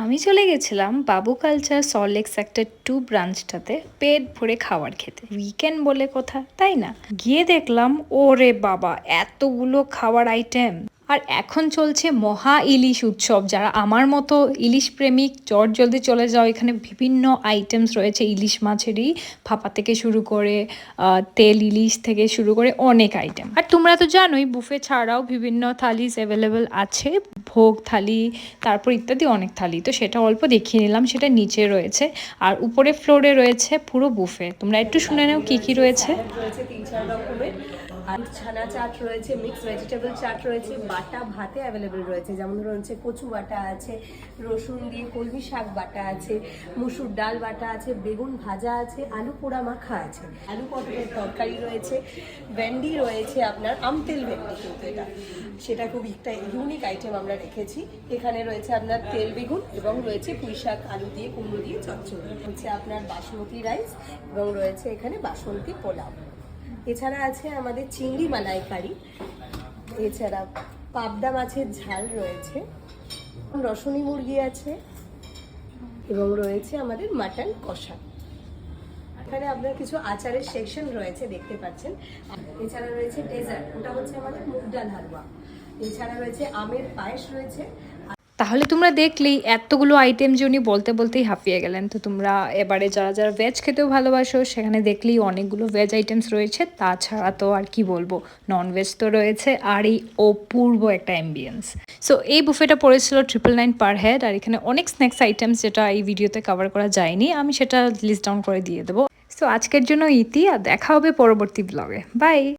আমি চলে গেছিলাম বাবু কালচার সল্টলেক সেক্টর 2 ব্রাঞ্চটাতে পেট ভরে খাবার খেতে। উইকেন্ড বলে কথা, তাই না? গিয়ে দেখলাম ওরে বাবা, এতগুলো খাবার আইটেম। আর এখন চলছে মহা ইলিশ উৎসব। যারা আমার মতো ইলিশ প্রেমিক, চট জলদি চলে যাও, এখানে বিভিন্ন আইটেমস রয়েছে ইলিশ মাছেরই, ভাপা থেকে শুরু করে তেল ইলিশ থেকে শুরু করে অনেক আইটেম। আর তোমরা তো জানোই বুফে ছাড়াও বিভিন্ন থালিস অ্যাভেলেবেল আছে, ভোগ থালি, তারপর ইত্যাদি অনেক থালি। তো সেটা অল্প দেখিয়ে নিলাম, সেটা নিচে রয়েছে। আর উপরে ফ্লোরে রয়েছে পুরো বুফে। তোমরা একটু শুনে নাও কি কি রয়েছে। রয়েছে 3-4 রকমের, আর ছানা চাট রয়েছে, মিক্স ভেজিটেবল চাট রয়েছে, বাটা ভাতে অ্যাভেলেবেল রয়েছে, যেমন রয়েছে কচু বাটা আছে, রসুন দিয়ে কলমি শাক বাটা আছে, মুসুর ডাল বাটা আছে, বেগুন ভাজা আছে, আলু পোড়া মাখা আছে, আলু পটলের তরকারি রয়েছে, ভেন্ডি রয়েছে, আপনার আমতেল ভেন্ডি, কিন্তু এটা সেটা খুব একটা ইউনিক আইটেম আমরা রেখেছি। এখানে রয়েছে আপনার তেল বেগুন এবং রয়েছে পুঁই শাক আলু দিয়ে কুমড়ো দিয়ে চচ্চড়ি, হচ্ছে আপনার বাসমতি রাইস এবং রয়েছে এখানে বাসন্তী পোলাও। এছাড়া আছে আমাদের চিংড়ি মালাইকারি, এছাড়া পাবদা মাছের ঝাল রয়েছে, রসুনি মুরগি আছে এবং রয়েছে আমাদের মাটন কষা। এখানে আপনার কিছু আচারের সেকশন রয়েছে, দেখতে পাচ্ছেন। এছাড়া রয়েছে ডেজার্ট, ওটা হচ্ছে আমাদের মুগ ডাল হালুয়া। এছাড়া রয়েছে আমের পায়েস রয়েছে। তাহলে তোমরা দেখলেই এতগুলো আইটেম যে উনি বলতে বলতেই হাঁপিয়ে গেলেন। তো তোমরা এবারে যারা যারা ভেজ খেতেও ভালোবাসো, সেখানে দেখলেই অনেকগুলো ভেজ আইটেমস রয়েছে। তাছাড়া তো আর কি বলবো, নন ভেজ তো রয়েছে, আর এই অপূর্ব একটা অ্যাম্বিয়েন্স। সো এই বুফেটা পড়েছিল 999 পার হেড। আর এখানে অনেক স্ন্যাক্স আইটেমস, যেটা এই ভিডিওতে কভার করা যায়নি, আমি সেটা লিস্ট ডাউন করে দিয়ে দেবো। সো আজকের জন্য ইতি, আর দেখা হবে পরবর্তী ব্লগে। বাই।